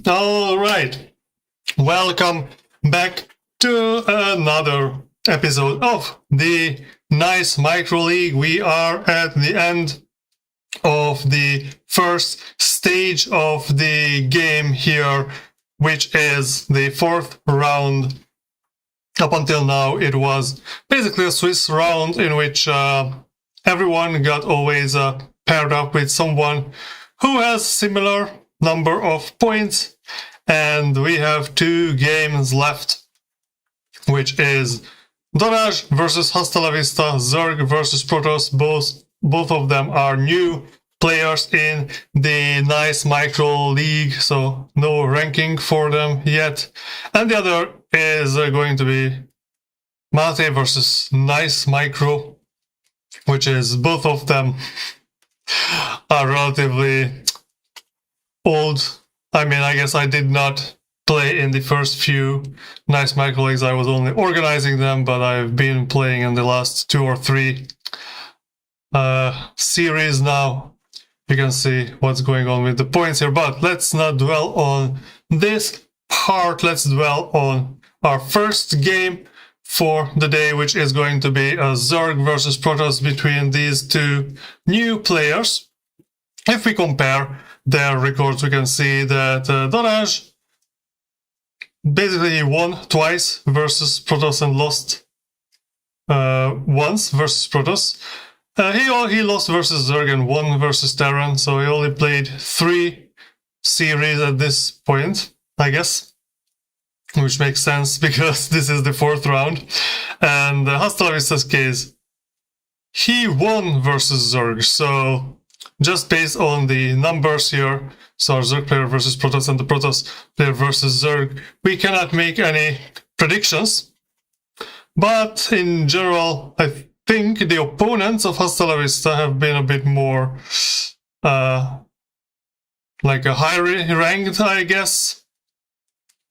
All right, welcome back to another episode of the Nice Micro League. We are at the end of the first stage of the game here, which is the fourth round. Up until now, it was basically a Swiss round in which everyone got always paired up with someone who has similar number of points. And we have two games left, which is Darázs versus Hastalavista, Zerg versus Protoss. Both of them are new players in the Nice Micro League, so no ranking for them yet. And the other is going to be PMate versus Nice Micro, which is both of them are relatively old. I mean, I guess I did not play in the first few Nice Micro Leagues. I was only organizing them, but I've been playing in the last 2 or 3 series now. You can see what's going on with the points here, but let's not dwell on this part. Let's dwell on our first game for the day, which is going to be a Zerg versus Protoss between these two new players. If we compare their records, we can see that Darázs basically won twice versus Protoss and lost once versus Protoss. He lost versus Zerg and won versus Terran, so he only played 3 series at this point, I guess. Which makes sense because this is the 4th round. And Hastalavista's case, he won versus Zerg, so just based on the numbers here, so our Zerg player versus Protoss and the Protoss player versus Zerg, we cannot make any predictions. But in general, I think the opponents of Hastalavista have been a bit more like a higher ranked, I guess.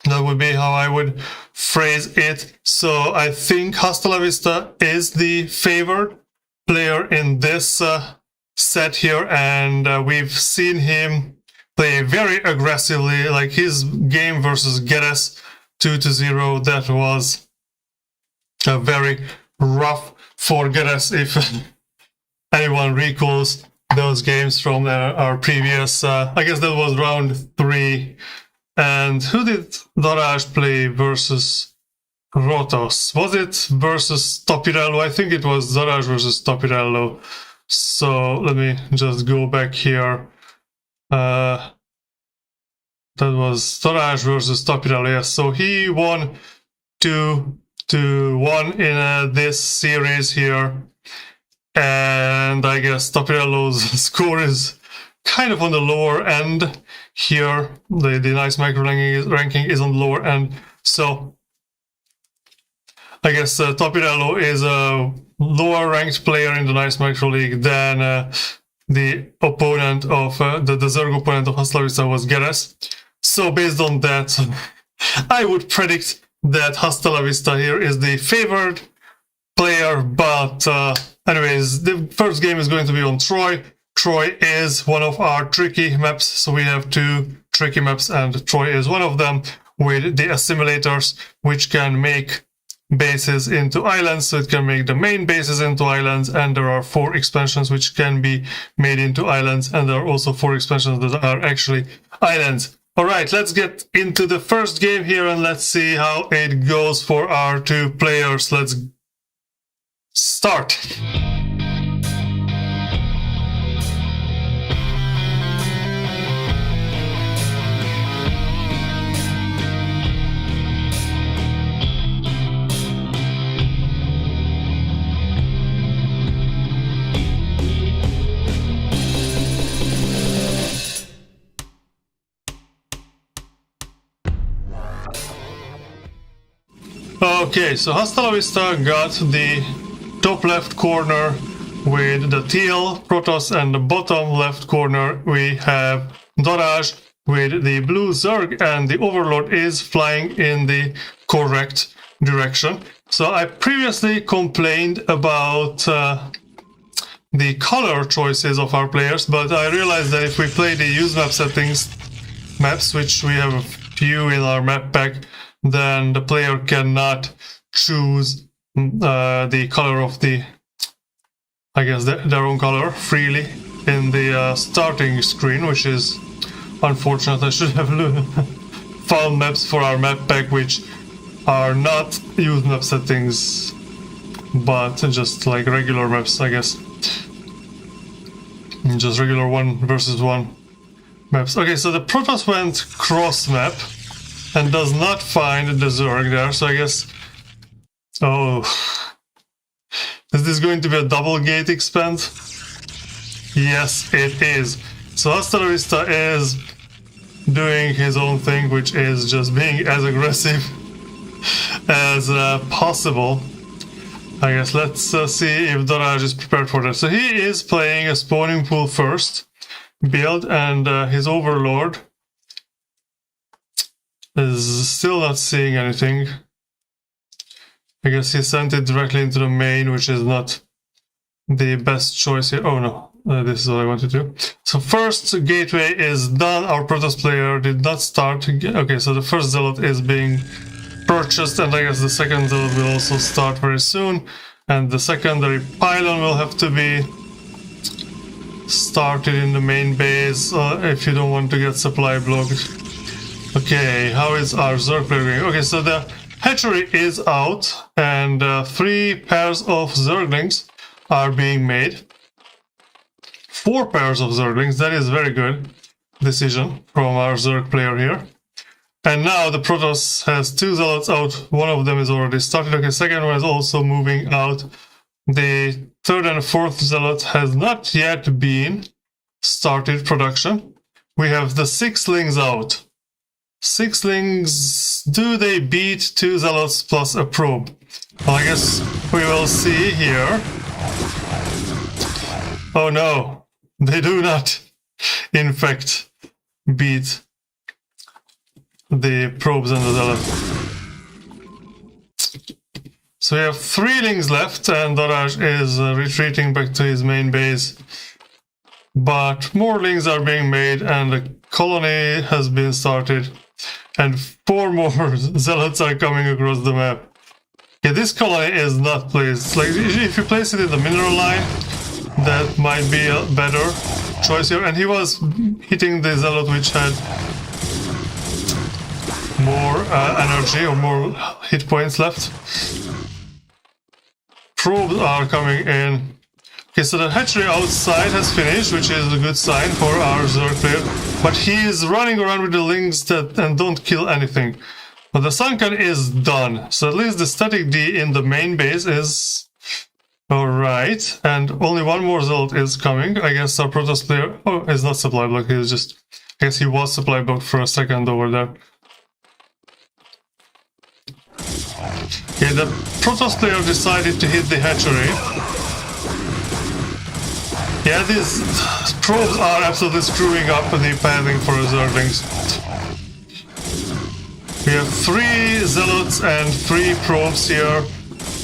That would be how I would phrase it. So I think Hastalavista is the favored player in this set here, and we've seen him play very aggressively, like his game versus Geras 2-0, that was very rough for Geras, if anyone recalls those games from our previous, I guess that was round 3. And who did Darázs play versus Protoss? Was it versus Topirello? I think it was Darázs versus Topirello. So let me just go back here. That was Darázs versus Topirello, yes. So he won 2-1 in this series here. And I guess Topirello's score is kind of on the lower end here. The Nice Micro ranking is on the lower end. So I guess Topirello is a lower ranked player in the Nice Micro League than the opponent of the Zerg opponent of Hastalavista was Geras. So based on that, I would predict that Hastalavista here is the favored player. But anyways, the first game is going to be on Troy. Troy is one of our tricky maps, so we have 2 tricky maps, and Troy is one of them, with the assimilators, which can make bases into islands, so it can make the main bases into islands, and there are 4 expansions which can be made into islands, and there are also 4 expansions that are actually islands. Alright, let's get into the first game here, and let's see how it goes for our 2 players. Let's start! Okay, so Hastalavista got the top left corner with the teal Protoss, and the bottom left corner we have Darázs with the blue Zerg, and the Overlord is flying in the correct direction. So I previously complained about the color choices of our players, but I realized that if we play the use map settings, maps, which we have a few in our map pack, then the player cannot choose the color of the, I guess, their own color freely in the starting screen, which is unfortunate. I should have found maps for our map pack which are not use map settings, but just like regular maps, I guess. Just regular 1 versus 1 maps. Okay, so the Protoss went cross map and does not find the Zerg there, so I guess... Oh... Is this going to be a double gate expand? Yes, it is. So Hastalavista is doing his own thing, which is just being as aggressive as possible. I guess let's see if Darázs is prepared for that. So he is playing a spawning pool first build, and his overlord is still not seeing anything. I guess he sent it directly into the main, which is not the best choice here. Oh no, this is what I want to do. So first gateway is done. Our Protoss player did not start. Okay, so the first zealot is being purchased, and I guess the second zealot will also start very soon. And the secondary pylon will have to be started in the main base if you don't want to get supply blocked. Okay, how is our Zerg player going? Okay, so the hatchery is out, and 3 pairs of Zerglings are being made. 4 pairs of Zerglings, that is very good decision from our Zerg player here. And now the Protoss has 2 zealots out, one of them is already started. Okay, second one is also moving out. The third and fourth zealot has not yet been started production. We have the 6lings out. 6lings, do they beat 2 zealots plus a probe? Well, I guess we will see here. Oh no, they do not, in fact, beat the probes and the zealot. So we have 3 lings left, and Darázs is retreating back to his main base. But more lings are being made, and a colony has been started. And 4 more zealots are coming across the map. Okay, this colony is not placed. Like, if you place it in the mineral line, that might be a better choice here. And he was hitting the zealot which had more energy or more hit points left. Probes are coming in. Okay, so the hatchery outside has finished, which is a good sign for our Zerg player. But he is running around with the lings and don't kill anything. But the sunken is done. So at least the static D in the main base is alright. And only 1 more zealot is coming. I guess our Protoss player... Oh, it's not supply block. He's just... I guess he was supply blocked for a second over there. Okay, the Protoss player decided to hit the hatchery. Yeah, these probes are absolutely screwing up the pathing for Zerglings. We have 3 zealots and 3 probes here.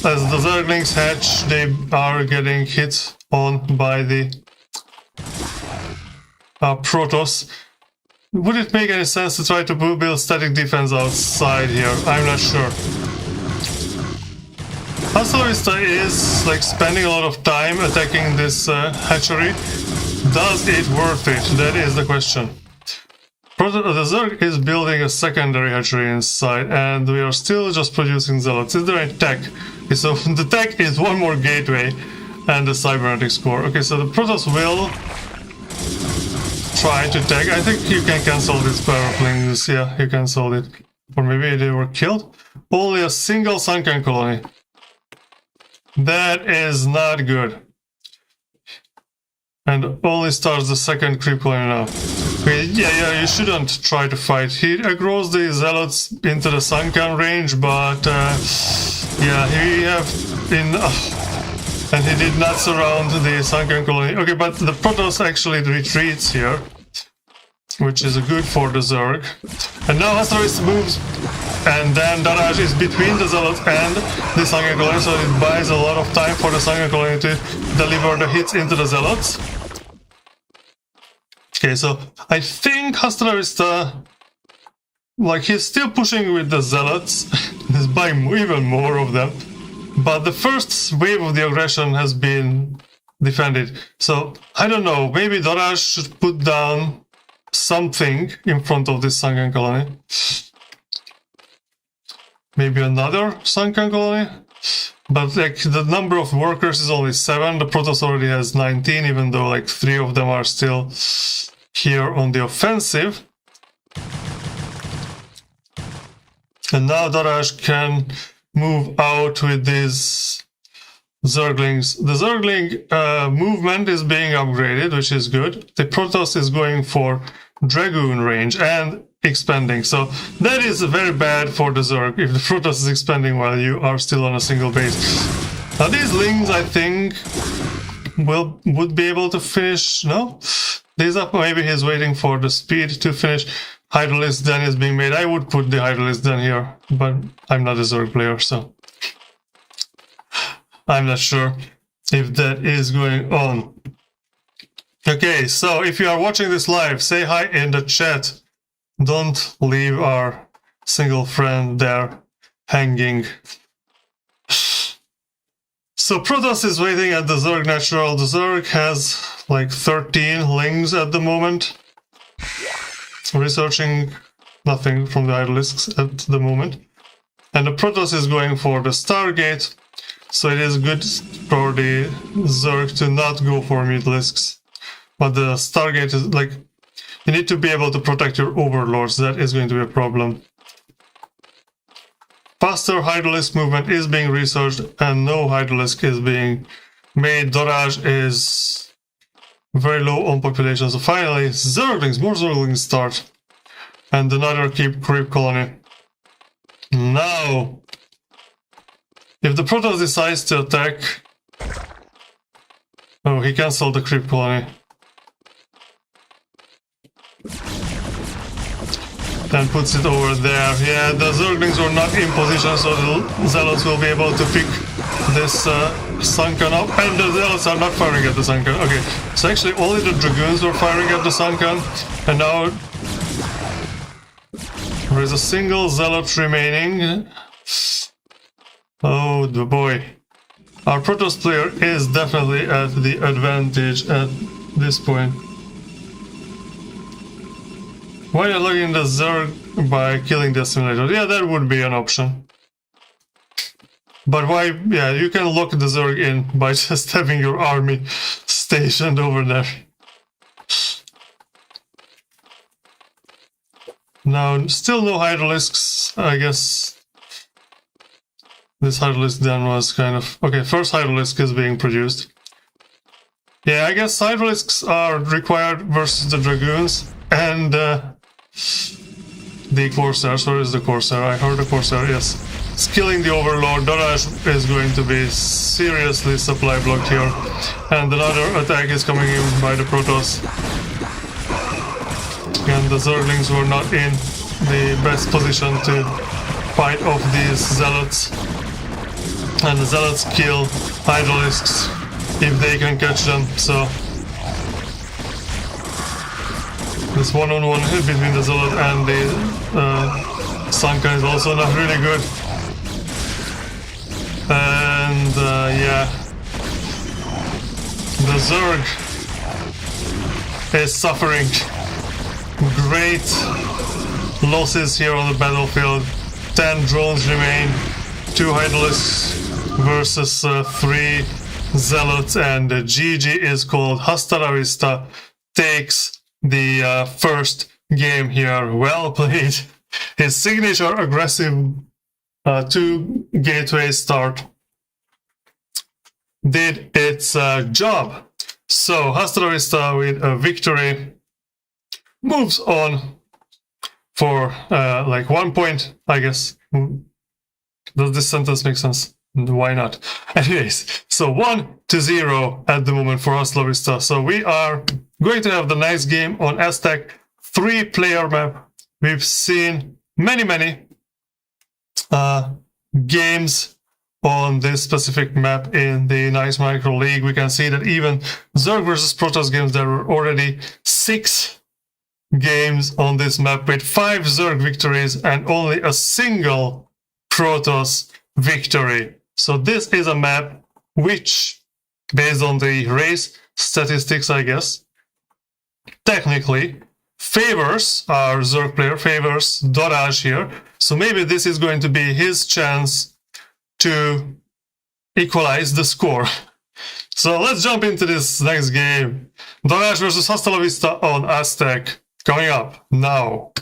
As the Zerglings hatch, they are getting hit on by the Protoss. Would it make any sense to try to build static defense outside here? I'm not sure. Hastalavista is like spending a lot of time attacking this hatchery. Does it worth it? That is the question. The Zerg is building a secondary hatchery inside, and we are still just producing zealots. Is there any tech? Okay, so the tech is 1 more gateway and the cybernetics core. Okay, so the Protoss will try to tech. I think you can cancel this pair of lings. Yeah, you canceled it. Or maybe they were killed. Only a single sunken colony. That is not good. And only starts the second creep colony now. Okay, yeah, you shouldn't try to fight. He aggroes the zealots into the sunken range, but yeah, he have been... and he did not surround the sunken colony. Okay, but the Protoss actually retreats here, which is good for the Zerg. And now Hastalavista moves, and then Darázs is between the Zealot and the sunken colony, so it buys a lot of time for the sunken colony to deliver the hits into the Zealots. Okay, so I think Hastalavista like, he's still pushing with the zealots. He's buying even more of them. But the first wave of the aggression has been defended. So, I don't know, maybe Darázs should put down something in front of this sunken colony. Maybe another sunken colony? But like the number of workers is only 7, the Protoss already has 19, even though like 3 of them are still here on the offensive. And now Darázs can move out with these Zerglings. The Zergling movement is being upgraded, which is good. The Protoss is going for Dragoon range and expanding, so that is very bad for the Zerg if the Protoss is expanding while you are still on a single base. Now these Lings, I think, would be able to finish. No? These up, maybe he's waiting for the speed to finish. Hydralisk Den is being made. I would put the Hydralisk Den here, but I'm not a Zerg player, so I'm not sure if that is going on. Okay, so if you are watching this live, say hi in the chat. Don't leave our single friend there hanging. So Protoss is waiting at the Zerg natural. The Zerg has like 13 Lings at the moment. Researching nothing from the Hydralisks at the moment. And the Protoss is going for the Stargate. So it is good for the Zerg to not go for Mutalisks. But the Stargate is like, you need to be able to protect your overlords. That is going to be a problem. Faster Hydralisk movement is being researched and no Hydralisk is being made. Darázs is very low on population. So finally, Zerglings, more Zerglings start. And another creep colony. Now, if the Protoss decides to attack... Oh, he cancelled the creep colony. Then puts it over there. Yeah, the Zerglings were not in position, so the Zealots will be able to pick this Sunken up. And the Zealots are not firing at the Sunken. Okay, so actually only the Dragoons were firing at the Sunken. And now there is a single Zealot remaining. Oh boy. Our Protoss player is definitely at the advantage at this point. Why not logging the Zerg by killing the assimilator? Yeah, that would be an option. But why? Yeah, you can lock the Zerg in by just having your army stationed over there. Now, still no Hydralisks, I guess. This Hydralisk then was kind of... Okay, first Hydralisk is being produced. Yeah, I guess Hydralisks are required versus the Dragoons and the Corsairs. Where is the Corsair? I heard the Corsair, yes. Killing the Overlord. Darázs is going to be seriously supply blocked here. And another attack is coming in by the Protoss. And the Zerglings were not in the best position to fight off these Zealots. And the Zealots kill Hydralisks if they can catch them, so... This one-on-one hit between the Zealot and the Sunken is also not really good. And yeah... The Zerg is suffering great losses here on the battlefield. 10 drones remain, 2 Hydralisks versus 3 Zealots, and GG is called. Hastalavista takes the first game here. Well played. His signature aggressive 2 gateway start did its job. So Hastalavista with a victory moves on for like 1 point, I guess. Does this sentence make sense? Why not? Anyways, so 1-0 at the moment for Hastalavista. So we are going to have the nice game on Aztec 3-player map. We've seen many games on this specific map in the Nice Micro Leauge. We can see that even Zerg versus Protoss games, there were already 6 games on this map with 5 Zerg victories and only a single Protoss victory. So this is a map which, based on the race statistics, I guess, technically favors our Zerg player, favors Darázs here. So maybe this is going to be his chance to equalize the score. So let's jump into this next game. Darázs versus Hastalavista on Aztec. Coming up now.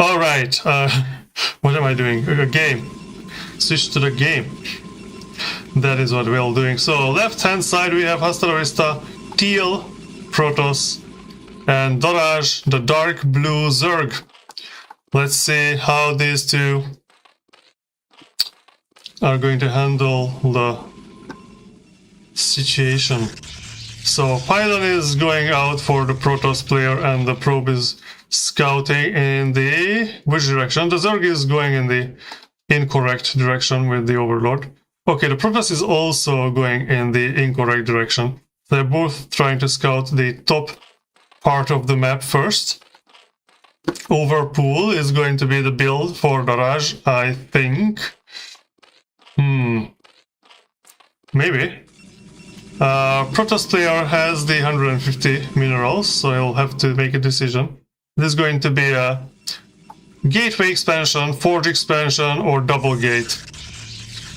Alright, what am I doing? A game. Switch to the game. That is what we're doing. So left hand side we have Hastalavista, teal Protoss, and Darázs, the dark blue Zerg. Let's see how these two are going to handle the situation. So Pylon is going out for the Protoss player and the probe is scouting in the which direction? The Zerg is going in the incorrect direction with the Overlord. Okay, the Protoss is also going in the incorrect direction. They're both trying to scout the top part of the map first. Overpool is going to be the build for Darázs, I think. Maybe. Protoss player has the 150 minerals, so he'll have to make a decision. This is going to be a gateway expansion, forge expansion, or double gate.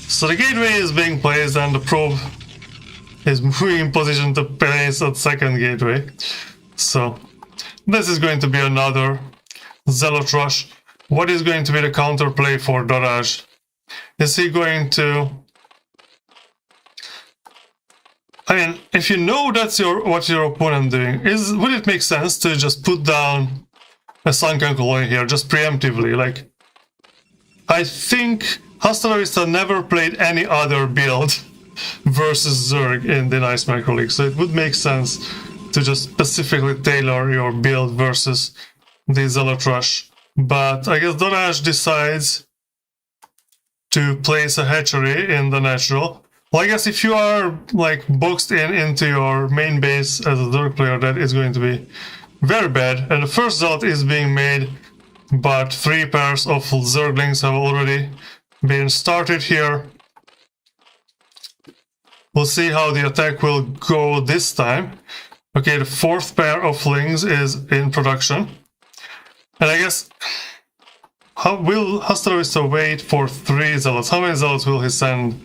So the gateway is being placed and the probe is moving in position to place a second gateway. So this is going to be another Zealot Rush. What is going to be the counterplay for Darázs? Is he going to... I mean, if you know that's what your opponent doing, would it make sense to just put down a sunken colony here, just preemptively? Like, I think Hastalavista never played any other build versus Zerg in the Nice Micro Leauge, so it would make sense to just specifically tailor your build versus the Zealot Rush. But I guess Darázs decides to place a hatchery in the natural. Well, I guess if you are like boxed into your main base as a Zerg player, that is going to be very bad. And the first Zealot is being made, but 3 pairs of Zerglings have already been started here. We'll see how the attack will go this time. Okay, the 4th pair of Lings is in production. And I guess, how will Hastalavista wait for 3 Zealots? How many Zealots will he send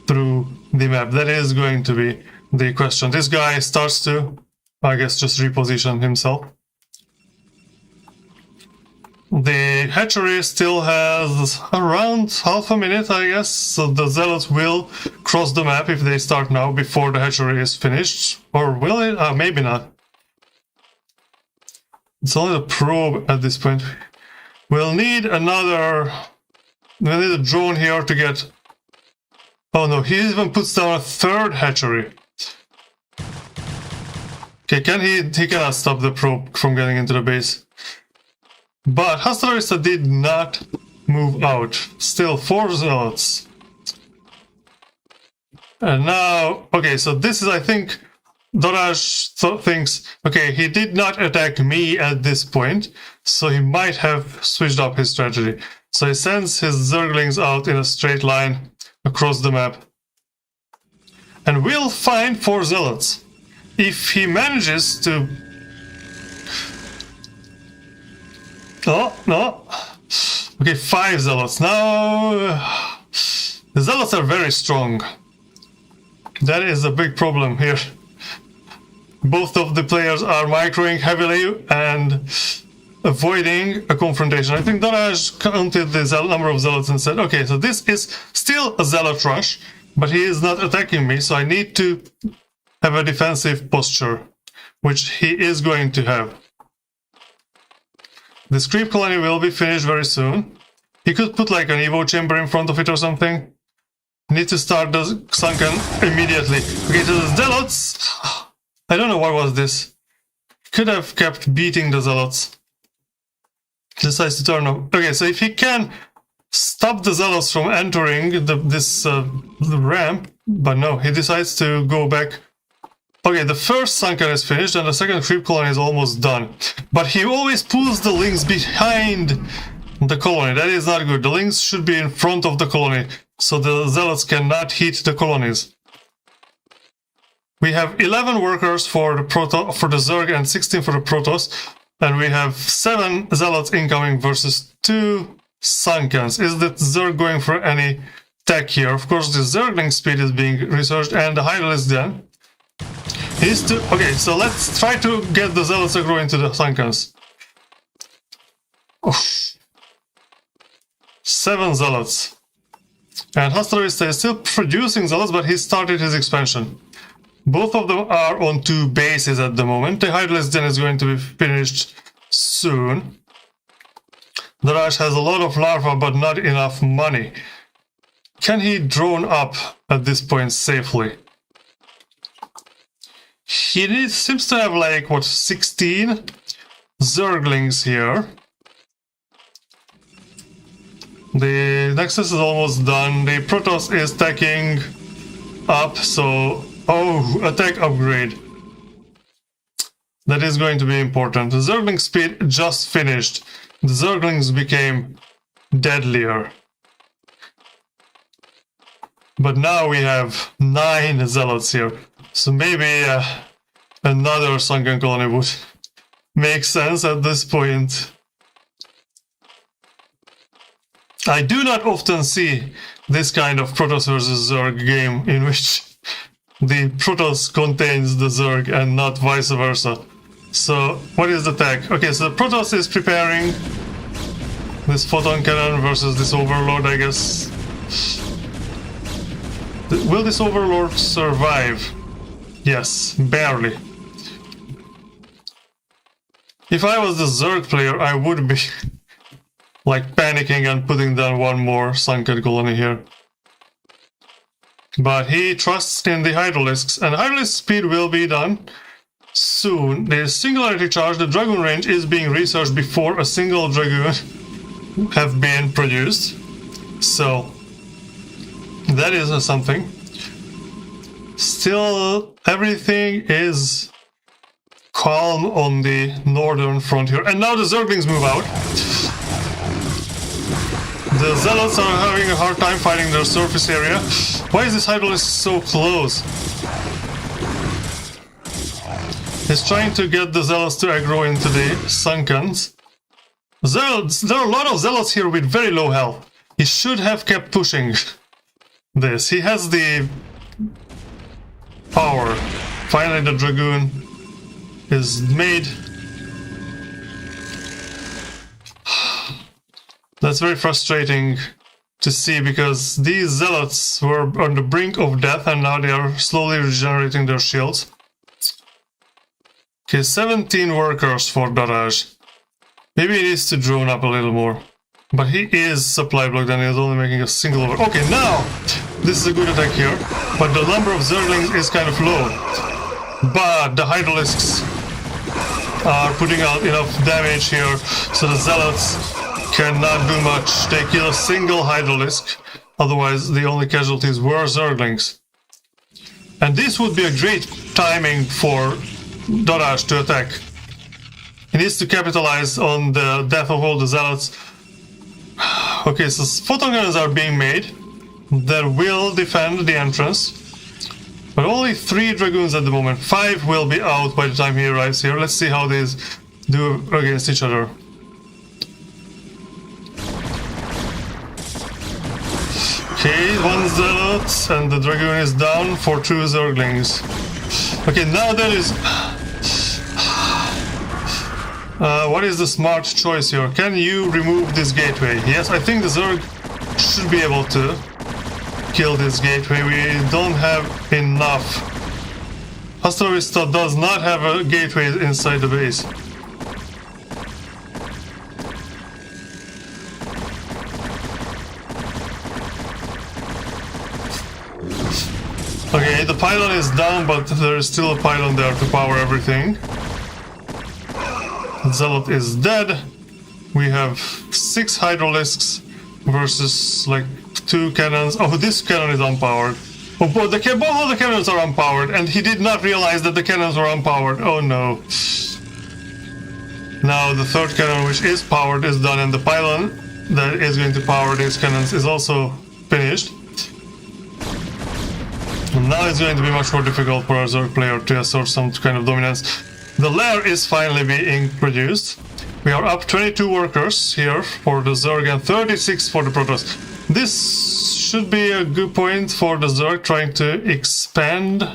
through the map? That is going to be the question. This guy starts to, I guess, just reposition himself. The hatchery still has around half a minute, I guess, so the Zealots will cross the map if they start now before the hatchery is finished. Or will it? Maybe not. It's only the probe at this point. We'll need another... We'll need a drone here to get... Oh no, he even puts down a 3rd hatchery. Okay, he cannot stop the probe from getting into the base. But Hastalavista did not move out. Still 4 Zealots. And now... Okay, so this is, I think... Darázs thinks, okay, he did not attack me at this point, so he might have switched up his strategy. So he sends his Zerglings out in a straight line across the map. And we'll find 4 Zealots. If he manages to... Oh, no. Okay, 5 Zealots. Now... The Zealots are very strong. That is a big problem here. Both of the players are microing heavily and avoiding a confrontation. I think Darázs counted the number of Zealots and said, okay, so this is still a Zealot Rush, but he is not attacking me, so I need to have a defensive posture, which he is going to have. This creep colony will be finished very soon. He could put like an Evo chamber in front of it or something. Need to start the sunken immediately. Okay, to the zealots. I don't know what was this. Could have kept beating the zealots. Decides to turn off. Okay, so if he can stop the zealots from entering the ramp, but no, he decides to go back. Okay, the first sunken is finished and the second creep colony is almost done. But he always pulls the links behind the colony. That is not good. The links should be in front of the colony, so the zealots cannot hit the colonies. We have 11 workers for the Zerg and 16 for the Protoss, and we have 7 zealots incoming versus 2 sunkens. Is the Zerg going for any tech here? Of course, the Zergling speed is being researched and the Hydra is done. Okay, so let's try to get the zealots to grow into the sunkens. Oof. 7 zealots. And Hastalavista is still producing zealots, but he started his expansion. Both of them are on 2 bases at the moment. The Hydralisk Den is going to be finished soon. Darázs has a lot of larvae, but not enough money. Can he drone up at this point safely? He seems to have like, what, 16 Zerglings here. The Nexus is almost done. The Protoss is stacking up, so... Oh, attack upgrade. That is going to be important. The Zergling speed just finished. The Zerglings became deadlier. But now we have 9 zealots here. So maybe another sunken colony would make sense at this point. I do not often see this kind of Protoss versus Zerg game in which the Protoss contains the Zerg and not vice versa. So, what is the tech? Okay, so the Protoss is preparing this photon cannon versus this Overlord, I guess. Will this Overlord survive? Yes, barely. If I was the Zerg player, I would be like panicking and putting down one more sunken colony here. But he trusts in the Hydralisks, and Hydralisk speed will be done soon. The Singularity Charge, the Dragoon range, is being researched before a single Dragoon have been produced. So, that is something. Still, everything is calm on the northern frontier. And now the Zerglings move out. The Zealots are having a hard time fighting their surface area. Why is this Hydralisk so close? He's trying to get the Zealots to aggro into the Sunkens. There are a lot of Zealots here with very low health. He should have kept pushing this. He has the power. Finally the Dragoon is made. That's very frustrating to see, because these Zealots were on the brink of death and now they are slowly regenerating their shields. Okay, 17 workers for Darázs. Maybe he needs to drone up a little more. But he is supply blocked and he's only making a single over. Okay, now! This is a good attack here. But the number of Zerglings is kind of low. But the Hydralisks are putting out enough damage here, so the Zealots cannot do much. They kill a single Hydralisk, otherwise the only casualties were Zerglings. And this would be a great timing for Darázs to attack. He needs to capitalize on the death of all the Zealots. Okay, so photon guns are being made that will defend the entrance. But only 3 Dragoons at the moment. 5 will be out by the time he arrives here. Let's see how these do against each other. Okay, 1 Zealot, and the Dragoon is down for 2 Zerglings. Okay, now there is... what is the smart choice here? Can you remove this gateway? Yes, I think the Zerg should be able to kill this gateway. We don't have enough. Hastalavista does not have a gateway inside the base. Okay, the pylon is down, but there is still a pylon there to power everything. Zealot is dead. We have 6 Hydralisks versus like 2 cannons. Oh, this cannon is unpowered. Oh, both of the cannons are unpowered, and he did not realize that the cannons were unpowered. Oh no. Now the third cannon, which is powered, is done, and the pylon that is going to power these cannons is also finished. And now it's going to be much more difficult for our Zerg player to assert some kind of dominance. The lair is finally being produced. We are up 22 workers here for the Zerg and 36 for the Protoss. This should be a good point for the Zerg trying to expand.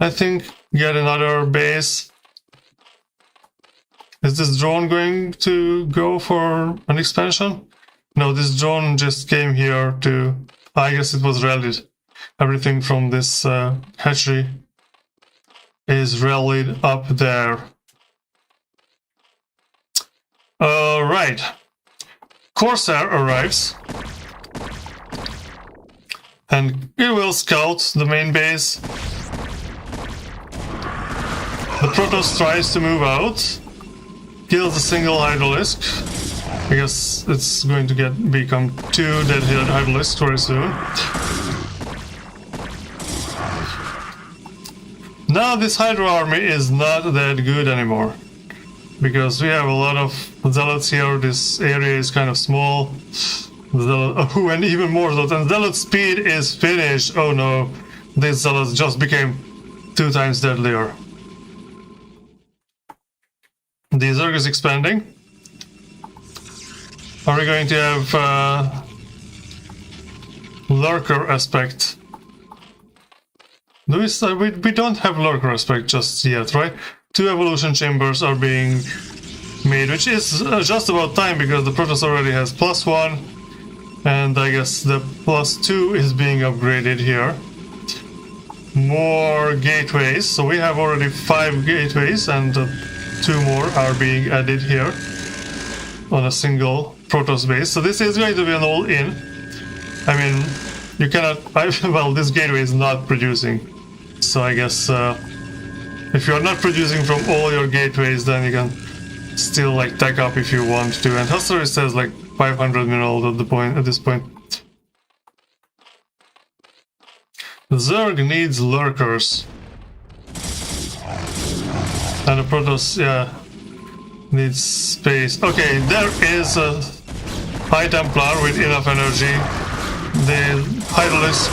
I think get another base. Is this drone going to go for an expansion? No, this drone just came here to... I guess it was rallied. Everything from this hatchery is rallied up there. Alright. Corsair arrives. And it will scout the main base. The Protoss tries to move out. Kills a single Hydralisk. I guess it's going to become 2 dead Hydralisks very soon. Now this Hydra army is not that good anymore, because we have a lot of Zealots here. This area is kind of small. And even more Zealots. And Zealot speed is finished. Oh no, these Zealots just became 2 times deadlier. The Zerg is expanding. Are we going to have Lurker aspect? We don't have Lurker aspect just yet, right? 2 evolution chambers are being made, which is just about time, because the Protoss already has +1, and I guess the +2 is being upgraded here. More gateways, so we have already 5 gateways, and 2 more are being added here on a single Protoss base. So this is going to be an all-in. I mean, you cannot... well, this gateway is not producing. So I guess if you're not producing from all your gateways, then you can still like tech up if you want to. And Hastalavista has like 500 minerals at this point. The Zerg needs Lurkers. And the Protoss, yeah, needs space. Okay, there is a High Templar with enough energy. The Hydralisk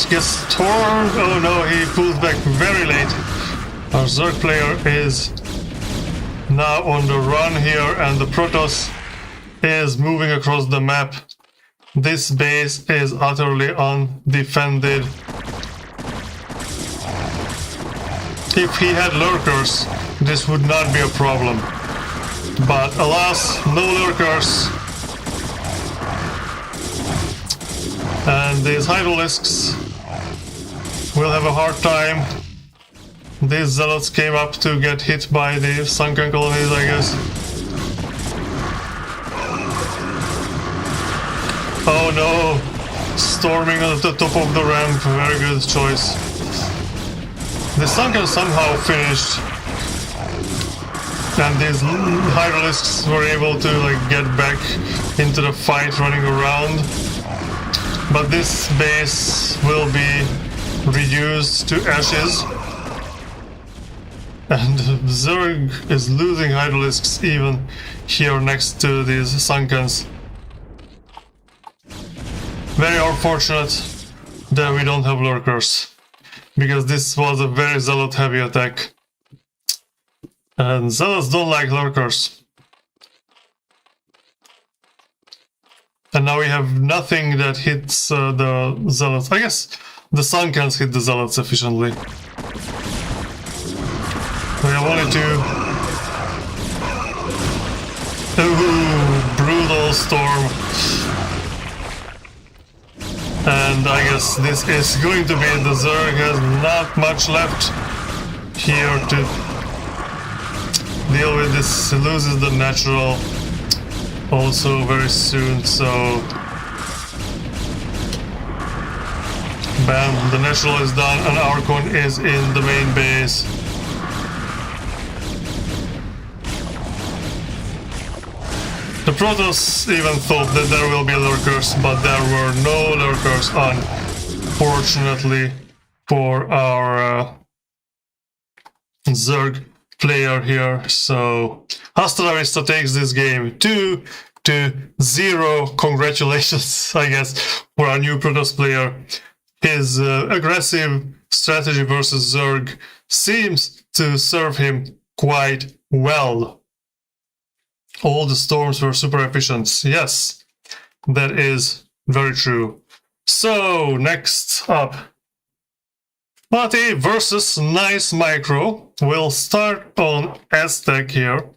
gets torn. Oh no, he pulls back very late. Our Zerg player is now on the run here, and the Protoss is moving across the map. This base is utterly undefended. If he had Lurkers, this would not be a problem. But alas, no Lurkers. And these Hydralisks will have a hard time. These Zealots came up to get hit by the sunken colonies, I guess. Oh no! Storming at the top of the ramp, very good choice. The sunken somehow finished. And these Hydralisks were able to like get back into the fight running around. But this base will be reduced to ashes. And Zerg is losing Hydralisks even here next to these Sunkens. Very unfortunate that we don't have Lurkers, because this was a very Zealot heavy attack. And Zealots don't like Lurkers. And now we have nothing that hits the Zealots. I guess the Sunkens hit the Zealots efficiently. We have only 2. Ooh, brutal storm. And I guess this is going to be... the Zerg has not much left here to deal with this. He loses the natural also very soon, so... Bam, the natural is done and Archon is in the main base. The Protoss even thought that there will be lurkers, but there were no lurkers, unfortunately, for our Zerg player here. So Hastalavista takes this game 2-0. Congratulations, I guess, for our new Protoss player. His aggressive strategy versus Zerg seems to serve him quite well. All the storms were super efficient. Yes, that is very true. So, next up, PMate versus Nice Micro. We'll start on Aztec here.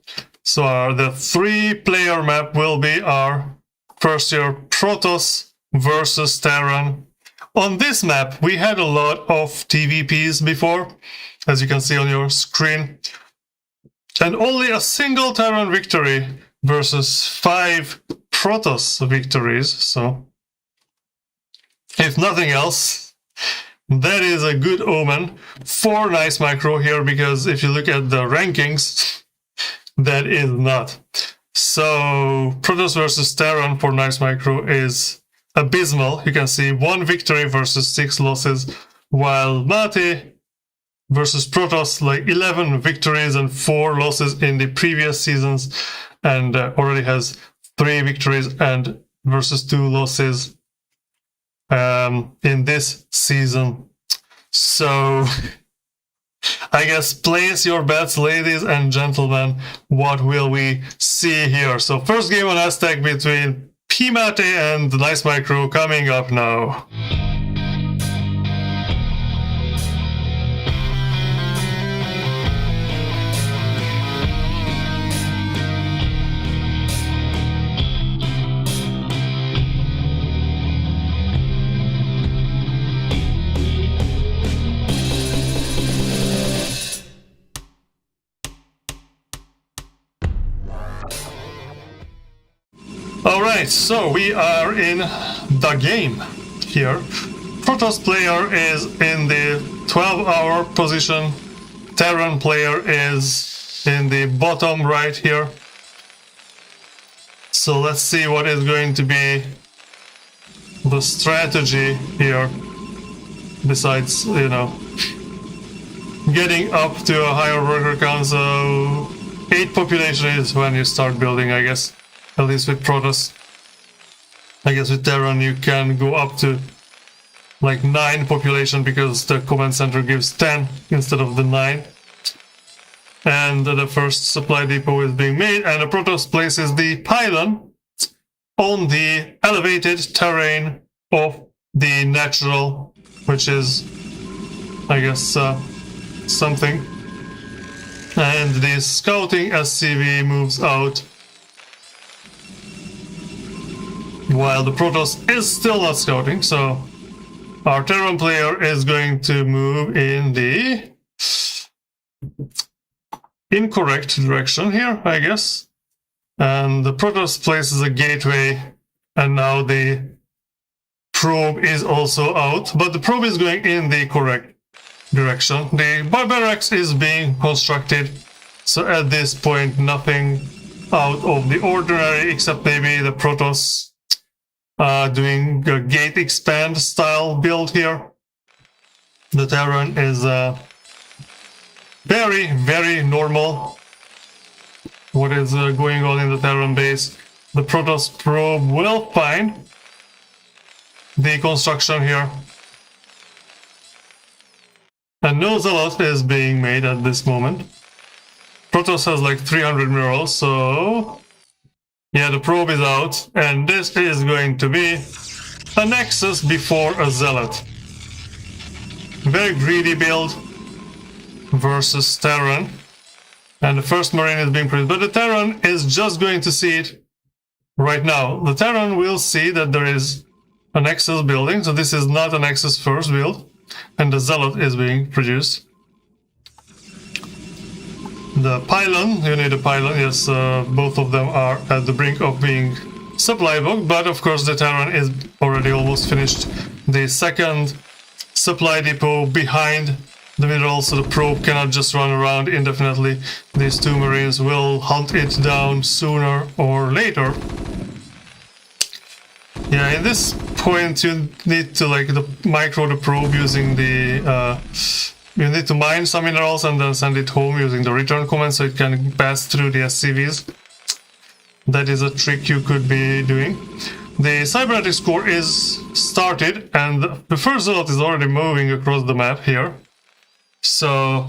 So the 3-player map will be our first year Protoss versus Terran. On this map, we had a lot of TVPs before, as you can see on your screen. And only a single Terran victory versus 5 Protoss victories. So, if nothing else, that is a good omen for Nice Micro here, because if you look at the rankings, that is not. So, Protoss versus Terran for Nice Micro is abysmal. You can see 1 victory versus 6 losses, while PMate versus Protoss, like 11 victories and 4 losses in the previous seasons, and already has 3 victories and versus 2 losses in this season. So I guess place your bets, ladies and gentlemen. What will we see here? So first game on Aztec between PMate and Nice Micro coming up now. Alright, so we are in the game here. Protoss player is in the 12-hour position. Terran player is in the bottom right here. So let's see what is going to be the strategy here. Besides, you know, getting up to a higher worker count. So 8 population is when you start building, I guess. At least with Protoss. I guess with Terran you can go up to like 9 population, because the command center gives 10 instead of the 9. And the first supply depot is being made, and the Protoss places the pylon on the elevated terrain of the natural, which is, I guess, something. And the scouting SCV moves out, while the Protoss is still not scouting. So our Terran player is going to move in the incorrect direction here, I guess. And the Protoss places a gateway, and now the probe is also out, but the probe is going in the correct direction. The barracks is being constructed, so at this point nothing out of the ordinary, except maybe the Protoss doing a gate expand style build here. The Terran is very, very normal. What is going on in the Terran base? The Protoss probe will find the construction here. And no Zealot is being made at this moment. Protoss has like 300 murals, so yeah, the probe is out, and this is going to be a Nexus before a Zealot. Very greedy build versus Terran. And the first Marine is being produced, but the Terran is just going to see it right now. The Terran will see that there is a Nexus building, so this is not a Nexus first build, and the Zealot is being produced. The pylon, you need a pylon, yes, both of them are at the brink of being supply booked, but of course the Terran is already almost finished the second supply depot behind the mineral, so the probe cannot just run around indefinitely. These two Marines will hunt it down sooner or later. Yeah, in this point you need to like micro the probe using the you need to mine some minerals and then send it home using the return command so it can pass through the SCVs. That is a trick you could be doing. The cybernetics core is started and the first zealot is already moving across the map here. So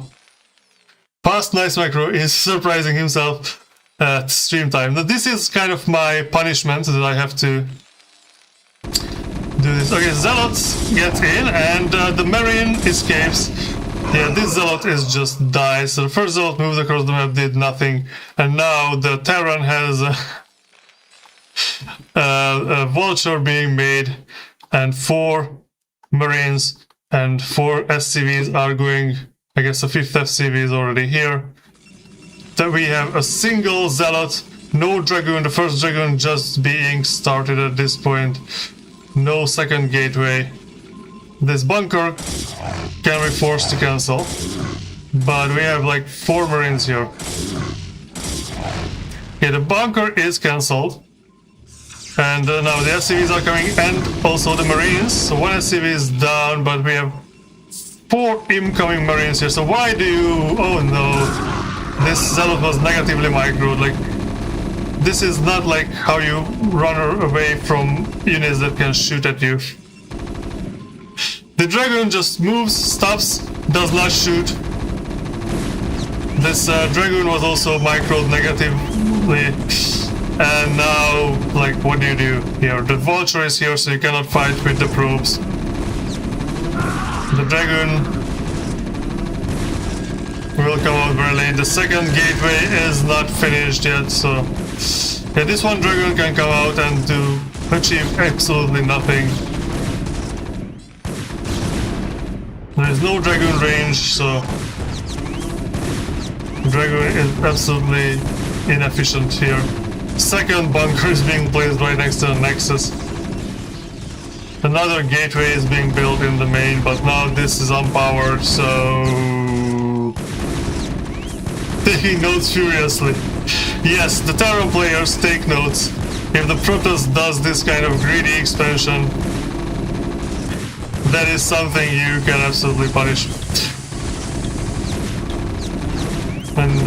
past Nice Micro is surprising himself at stream time. Now, this is kind of my punishment that I have to do this. Okay, zealots get in and the Marine escapes. Yeah, this zealot is just died. So the first zealot moved across the map, did nothing, and now the Terran has a vulture being made, and 4 Marines and 4 SCVs are going. I guess the 5th SCV is already here. Then we have a single zealot, no dragoon. The first dragoon just being started at this point. No second gateway. This bunker can be forced to cancel, but we have like 4 Marines here. Yeah, the bunker is cancelled, and now the SCVs are coming, and also the Marines. So 1 SCV is down, but we have 4 incoming Marines here. So why do you... Oh no, this zealot was negatively microed. Like, this is not like how you run away from units that can shoot at you. The dragon just moves, stops, does not shoot. This dragoon was also microed negatively. And now, like, what do you do here? The vulture is here, so you cannot fight with the probes. The dragoon will come out very late. The second gateway is not finished yet, so... Yeah, this one dragoon can come out and do achieve absolutely nothing. There is no dragoon range, so dragoon is absolutely inefficient here. Second bunker is being placed right next to the nexus. Another gateway is being built in the main, but now this is unpowered, so... Taking notes furiously. Yes, the Terran players take notes. If the Protoss does this kind of greedy expansion, that is something you can absolutely punish. And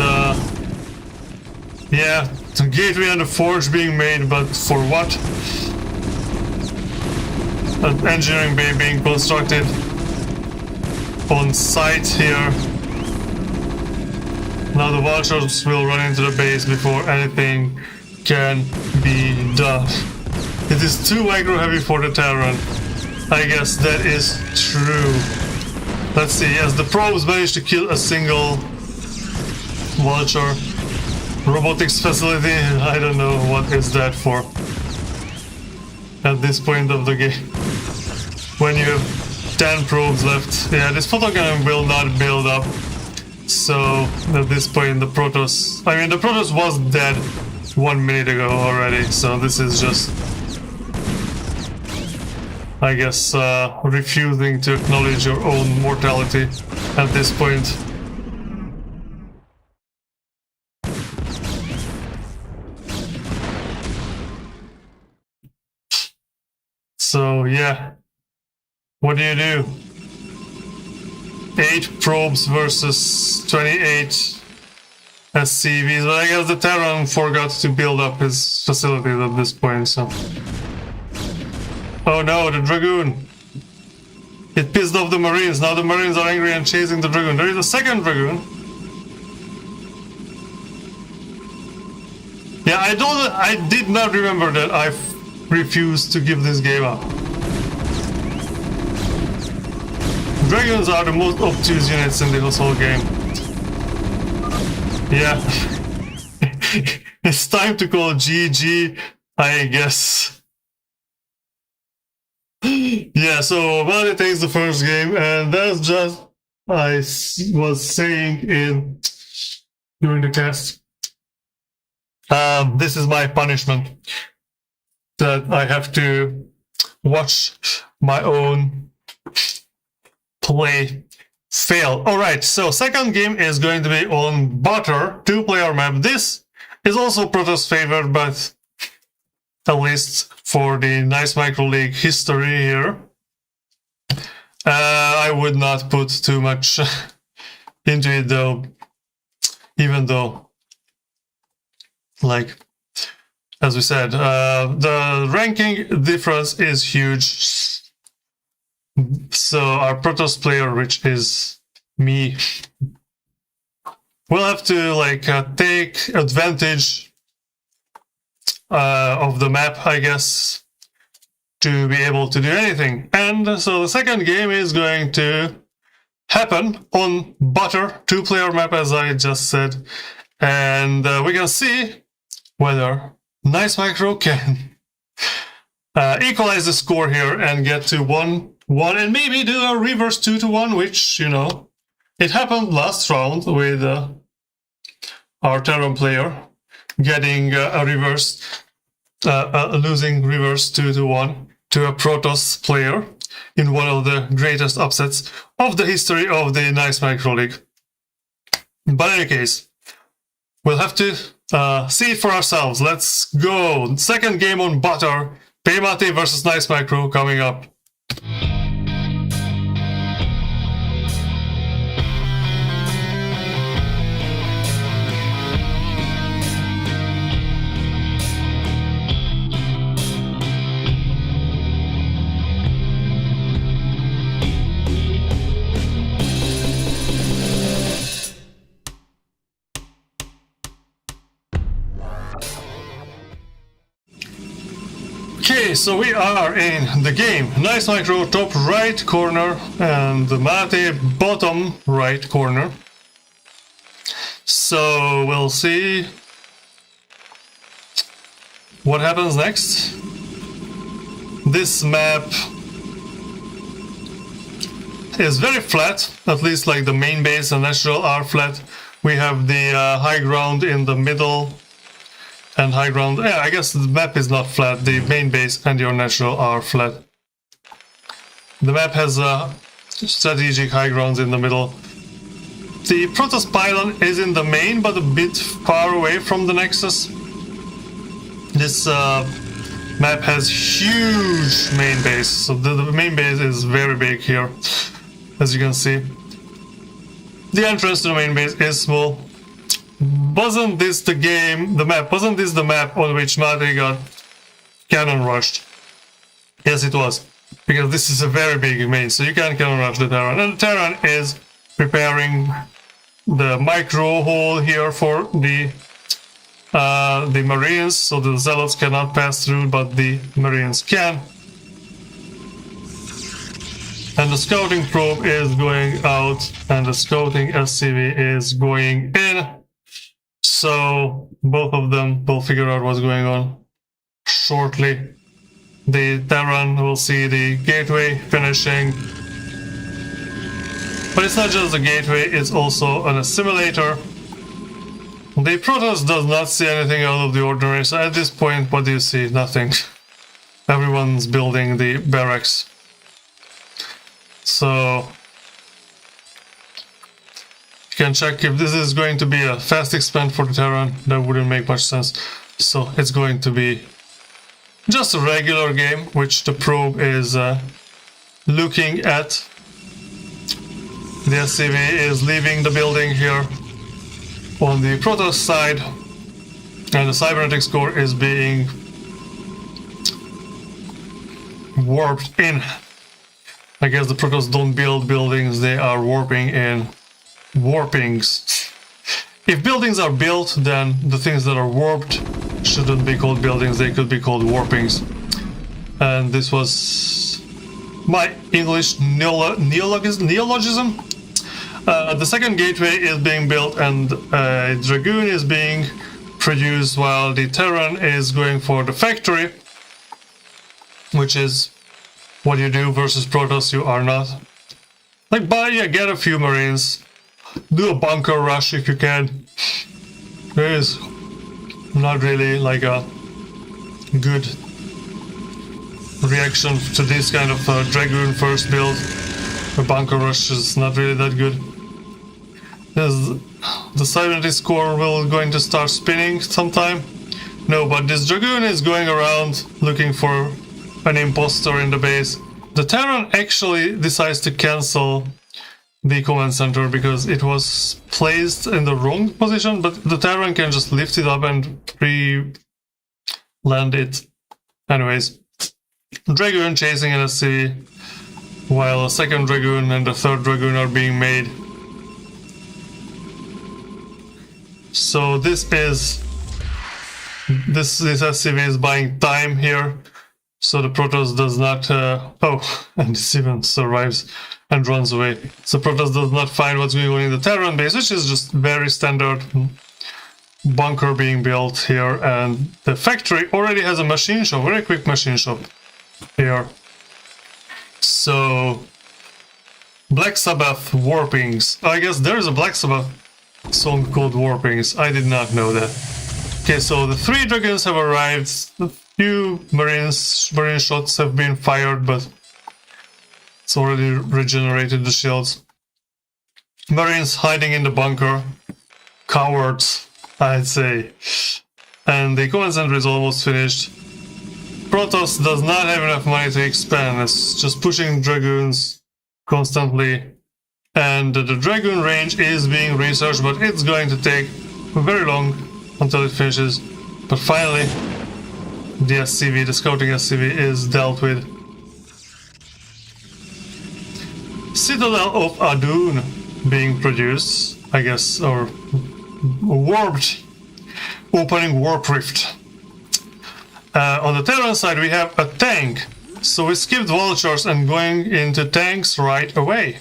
yeah, the gateway and the forge being made, but for what? An engineering bay being constructed on site here. Now the vultures will run into the base before anything can be done. It is too micro heavy for the Terran. I guess that is true. Let's see, yes, the probes managed to kill a single vulture. Robotics facility, I don't know what is that for. At this point of the game. When you have 10 probes left. Yeah, this photocannon will not build up. So, at this point the Protoss... I mean, the Protoss was dead 1 minute ago already, so this is just... I guess, refusing to acknowledge your own mortality at this point. So, yeah. What do you do? 8 probes versus 28 SCVs, but I guess the Terran forgot to build up his facilities at this point, so... Oh no, the Dragoon! It pissed off the Marines, now the Marines are angry and chasing the Dragoon. There is a second Dragoon! Yeah, I did not remember that I refused to give this game up. Dragons are the most obtuse units in this whole game. Yeah. It's time to call GG, I guess. Yeah, so Melody takes the first game, and that's just I was saying during the cast. This is my punishment. That I have to watch my own play fail. Alright, so second game is going to be on Butter, 2-player map. This is also Protoss favored, but at least for the Nice Micro Leauge history here, I would not put too much into it though, even though, like, as we said, the ranking difference is huge. So our Protoss player, which is me, will have to like take advantage of the map, I guess, to be able to do anything. And so the second game is going to happen on Butter, 2-player map, as I just said. And we can see whether Nice Micro can equalize the score here and get to 1-1 and maybe do a reverse 2-1, which, you know, it happened last round with our Terran player getting a reverse, losing reverse 2-1 to a Protoss player in one of the greatest upsets of the history of the Nice Micro Leauge. But in any case, we'll have to see it for ourselves. Let's go. Second game on Butter, PMate versus Nice Micro coming up. Okay, so we are in the game. Nice Micro top right corner and Mate bottom right corner. So we'll see what happens next. This map is very flat, at least like the main base and natural are flat. We have the high ground in the middle. And high ground, yeah, I guess the map is not flat. The main base and your natural are flat. The map has strategic high grounds in the middle. The Protoss pylon is in the main, but a bit far away from the Nexus. This map has huge main base, so the main base is very big here, as you can see. The entrance to the main base is small. Wasn't this the map? Wasn't this the map on which Mate got cannon rushed? Yes, it was. Because this is a very big main, so you can cannon rush the Terran. And the Terran is preparing the micro hole here for the Marines, so the Zealots cannot pass through, but the Marines can. And the scouting probe is going out, and the scouting SCV is going in. So both of them will figure out what's going on shortly. The Terran will see the gateway finishing. But it's not just the gateway, it's also an assimilator. The Protoss does not see anything out of the ordinary, so at this point, what do you see? Nothing. Everyone's building the barracks. So you can check if this is going to be a fast expand for the Terran. That wouldn't make much sense. So it's going to be just a regular game, which the probe is looking at. The SCV is leaving the building here on the Protoss side, and the cybernetics core is being warped in. I guess the Protoss don't build buildings, they are warping in warpings. If buildings are built, then the things that are warped shouldn't be called buildings, they could be called warpings. And this was my English neologism. The second gateway is being built and a Dragoon is being produced while the Terran is going for the factory, which is what you do versus Protoss. You are not. Like, get a few Marines. Do a bunker rush if you can. There is not really like a good reaction to this kind of Dragoon first build. The bunker rush is not really that good. The Silentist core will going to start spinning sometime. No, but this Dragoon is going around looking for an imposter in the base. The Terran actually decides to cancel the command center because it was placed in the wrong position, but the Terran can just lift it up and re-land it. Anyways, Dragoon chasing an SCV, while a second Dragoon and the third Dragoon are being made. So this SCV is buying time here, so the Protoss does not and this even survives and runs away. So Protoss does not find what's going on in the Terran base, which is just very standard bunker being built here, and the factory already has a machine shop, very quick machine shop here. So Black Sabbath Warpings. I guess there is a Black Sabbath song called Warpings. I did not know that. Okay, so the 3 Dragons have arrived. A few marine shots have been fired, but it's already regenerated the shields. Marines hiding in the bunker. Cowards, I'd say. And the command center is almost finished. Protoss does not have enough money to expand. It's just pushing Dragoons constantly. And the Dragoon range is being researched, but it's going to take very long until it finishes. But finally, the SCV, the scouting SCV, is dealt with. Citadel of Adun being produced, I guess, or warped, opening warp rift. On the Terran side we have a tank, so we skipped vultures and going into tanks right away.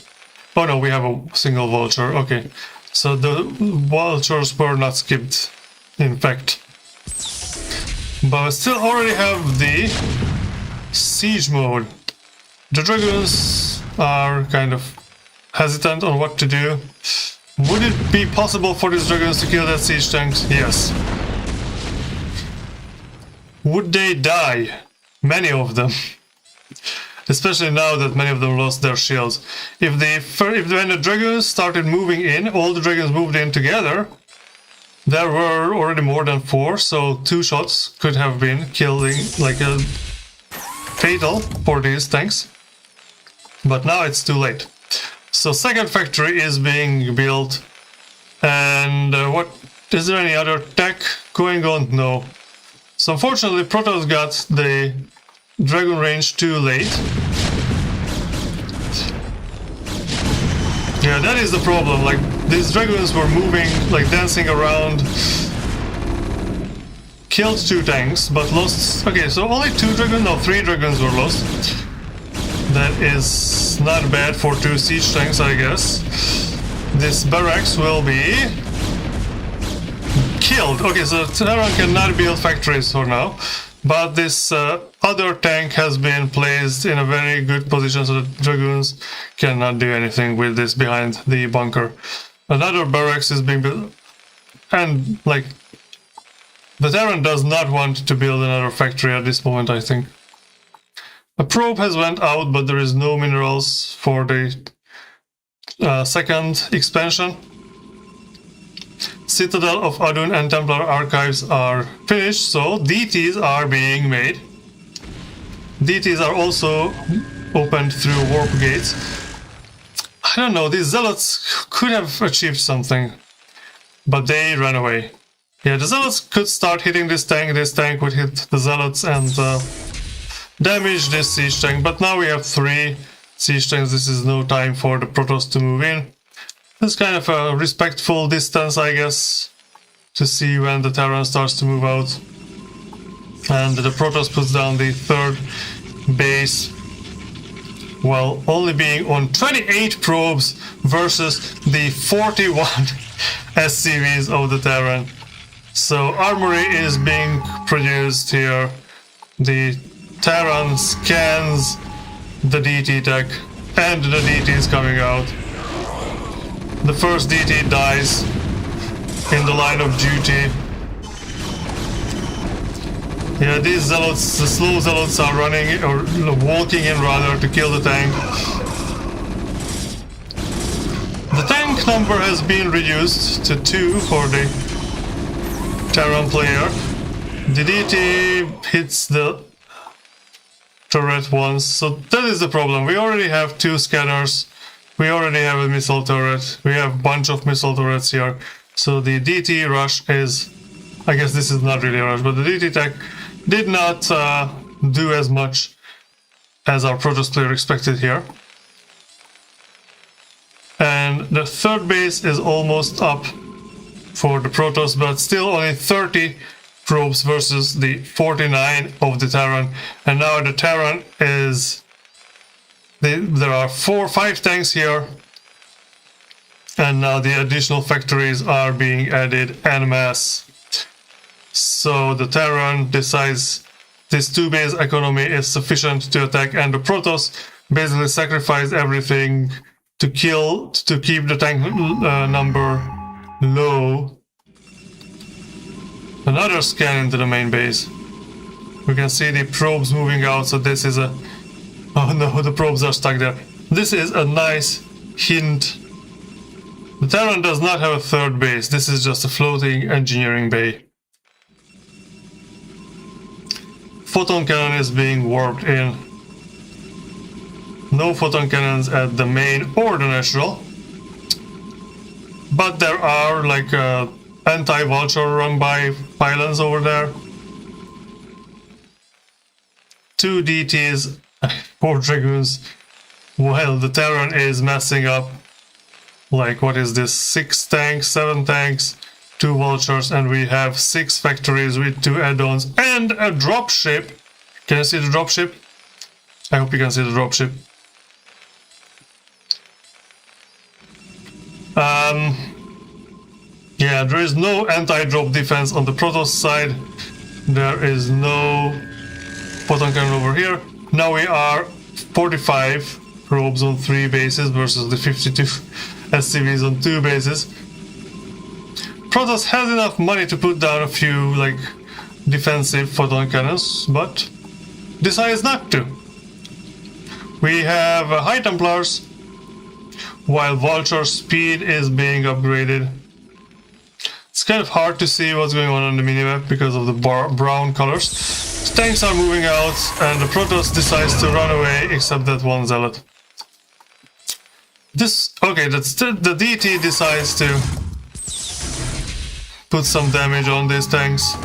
Oh no, we have a single vulture, okay. So the vultures were not skipped, in fact. But we still already have the siege mode. The Dragoons are kind of hesitant on what to do. Would it be possible for these Dragoons to kill that siege tank? Yes. Would they die? Many of them. Especially now that many of them lost their shields. When the Dragoons started moving in, all the Dragons moved in together. There were already more than 4, so 2 shots could have been killing, like a fatal for these tanks. But now it's too late. So second factory is being built. And what is there any other tech going on? No. So unfortunately Protoss got the Dragon range too late. Yeah, that is the problem. Like, these Dragons were moving, like dancing around. Killed 2 tanks, but lost... Okay, so only 2 Dragons, no, 3 Dragons were lost. That is not bad for 2 siege tanks, I guess. This barracks will be killed. Okay, so Terran cannot build factories for now, but this other tank has been placed in a very good position, so the Dragoons cannot do anything with this behind the bunker. Another barracks is being built, and like the Terran does not want to build another factory at this moment, I think. A probe has went out, but there is no minerals for the second expansion. Citadel of Adun and Templar archives are finished, so DTs are being made. DTs are also opened through warp gates. I don't know, these zealots could have achieved something, but they ran away. Yeah, the zealots could start hitting this tank would hit the zealots and damage this siege tank, but now we have 3 siege tanks. This is no time for the Protoss to move in. It's kind of a respectful distance, I guess, to see when the Terran starts to move out. And the Protoss puts down the 3rd base, while only being on 28 probes versus the 41 SCVs of the Terran. So armory is being produced here. The Terran scans the DT tech, and the DT is coming out. The first DT dies in the line of duty. Yeah, these zealots, the slow zealots are running, or walking in rather, to kill the tank. tank number has been reduced to 2 for the Terran player. The DT hits the turret once, so that is the problem. We already have 2 scanners, we already have a missile turret, we have a bunch of missile turrets here, so the DT rush is, I guess this is not really a rush, but the DT tech did not do as much as our Protoss player expected here. And the third base is almost up for the Protoss, but still only 30 probes versus the 49 of the Terran. And now the Terran is... there are 5 tanks here. And now the additional factories are being added en masse. So the Terran decides this 2-base economy is sufficient to attack, and the Protoss basically sacrifice everything to keep the tank number low. Another scan into the main base. We can see the probes moving out, so this is a... oh no, the probes are stuck there. This is a nice hint. The Terran does not have a third base, this is just a floating engineering bay. Photon cannon is being warped in. No photon cannons at the main or the natural. But there are like anti-vulture run by pylons over there. 2 DTs, 4 Dragoons, while the Terran is messing up. Like, what is this? 6 tanks, 7 tanks, 2 vultures, and we have 6 factories with 2 add-ons and a dropship. Can you see the dropship? I hope you can see the dropship. Yeah, there is no anti-drop defense on the Protoss side. There is no photon cannon over here. Now we are 45 probes on 3 bases versus the 52 SCVs on 2 bases. Protoss has enough money to put down a few like defensive photon cannons, but decides not to. We have High Templars, while Vulture speed is being upgraded. It's kind of hard to see what's going on the minimap because of the brown colors. Tanks are moving out, and the Protoss decides to run away, except that one Zealot. Okay, the DT decides to put some damage on these tanks.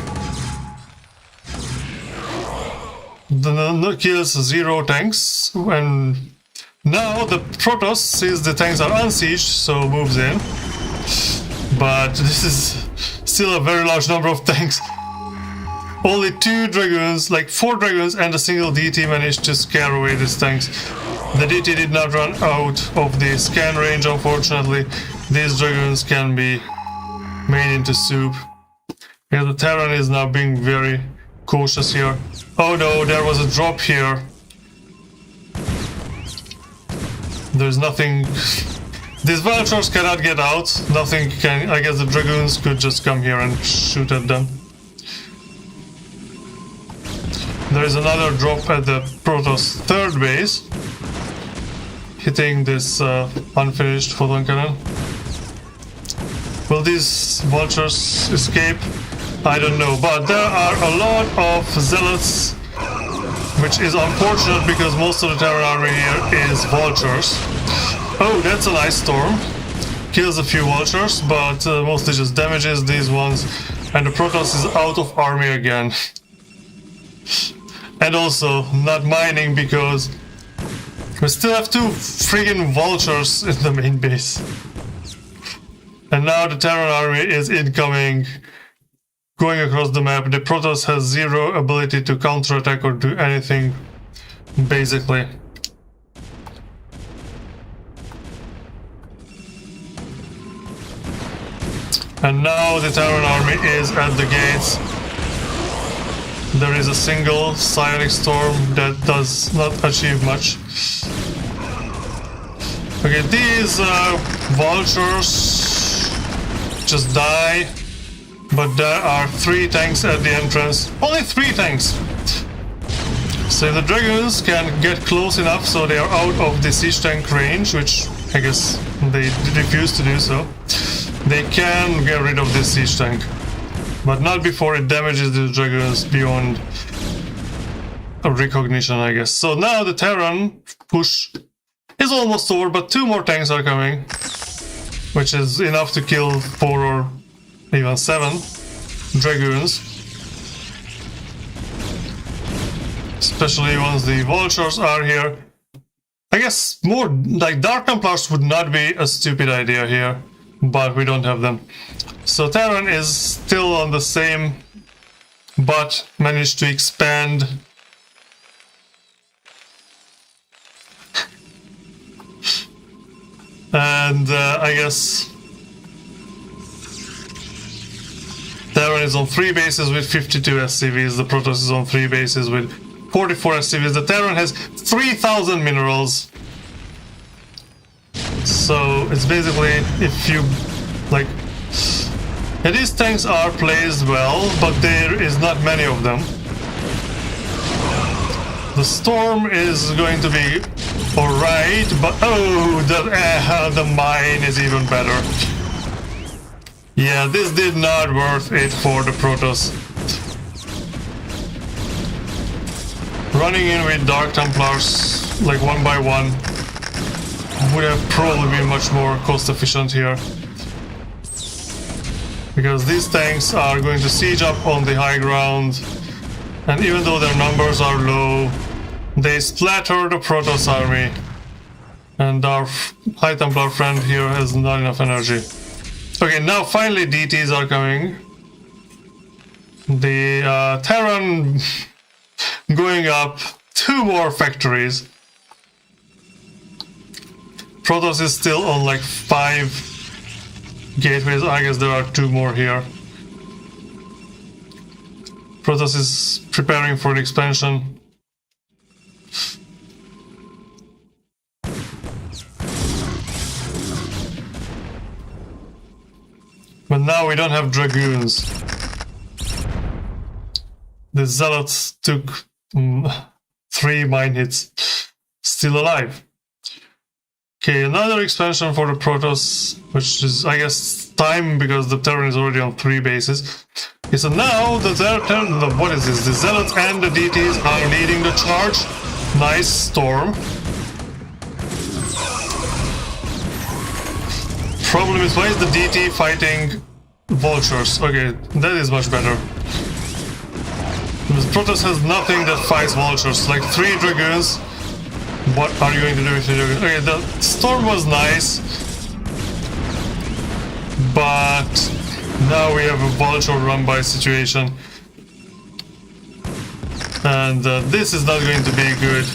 The kills 0 tanks, and now the Protoss sees the tanks are unsieged, so moves in. But this is still a very large number of tanks. Only 2 Dragoons, like 4 Dragoons and a single DT managed to scare away these tanks. The DT did not run out of the scan range, unfortunately. These Dragoons can be made into soup. Yeah, the Terran is now being very cautious here. Oh no, there was a drop here. There's nothing... These vultures cannot get out. Nothing can... I guess the Dragoons could just come here and shoot at them. There is another drop at the Protoss third base, hitting this unfinished photon cannon. Will these vultures escape? I don't know, but there are a lot of Zealots, which is unfortunate because most of the Terran army here is vultures. Oh, that's a nice storm. Kills a few vultures, but mostly just damages these ones. And the Protoss is out of army again. And also not mining because we still have 2 friggin' vultures in the main base. And now the Terran army is incoming, going across the map. The Protoss has 0 ability to counterattack or do anything, basically. And now the Terran army is at the gates. There is a single psionic storm that does not achieve much. Okay, these vultures just die, but there are 3 tanks at the entrance. Only 3 tanks! So the Dragoons can get close enough so they are out of the siege tank range, which I guess they refuse to do so. They can get rid of this siege tank, but not before it damages the dragoons beyond recognition, I guess. So now the Terran push is almost over, but 2 more tanks are coming, which is enough to kill 4 or even 7 dragoons. Especially once the vultures are here. I guess more like Dark Templars would not be a stupid idea here, but we don't have them. So Terran is still on the same, but managed to expand. And I guess Terran is on 3 bases with 52 SCVs, the Protoss is on 3 bases with 44 SCVs, the Terran has 3,000 minerals. So it's basically, if you like, and these tanks are placed well, but there is not many of them. The storm is going to be alright, but oh, the mine is even better. Yeah, this did not worth it for the Protoss. Running in with Dark Templars, like 1 by 1, would have probably been much more cost efficient here. Because these tanks are going to siege up on the high ground, and even though their numbers are low, they splatter the Protoss army. And our High Templar friend here has not enough energy. Okay, now finally DTs are coming. The Terran going up 2 more factories. Protoss is still on like 5 gateways. I guess there are 2 more here. Protoss is preparing for the expansion. But now we don't have dragoons. The zealots took 3 mine hits. Still alive. Okay, another expansion for the Protoss, which is, I guess, time because the Terran is already on 3 bases. Okay, so now the Terran, what is this? The zealots and the DTs are leading the charge. Nice storm. Problem is, why is the DT fighting vultures? Okay, that is much better. Because Protoss has nothing that fights vultures, like 3 dragoons. What are you going to do with the dragoons? Okay, the storm was nice, but now we have a vulture run-by situation. And this is not going to be good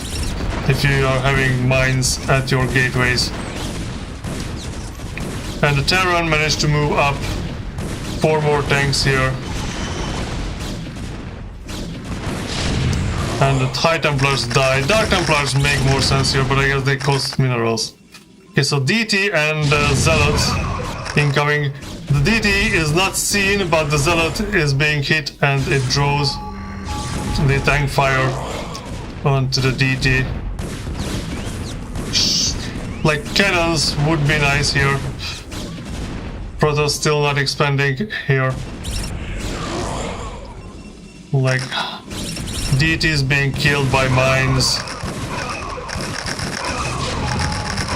if you are having mines at your gateways. And the Terran managed to move up 4 more tanks here. And the High Templars died. Dark Templars make more sense here, but I guess they cost minerals. Okay, so DT and Zealot incoming. The DT is not seen, but the Zealot is being hit and it draws the tank fire onto the DT. Like cannons would be nice here. Protoss still not expanding here. Like DT is being killed by mines.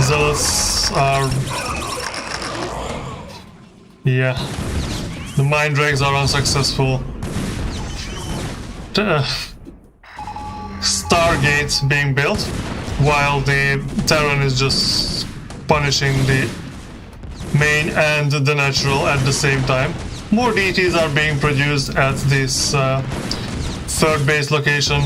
Zealots are... yeah. The mine drags are unsuccessful. Stargates being built, while the Terran is just punishing the main and the natural at the same time. More DTs are being produced at this 3rd base location.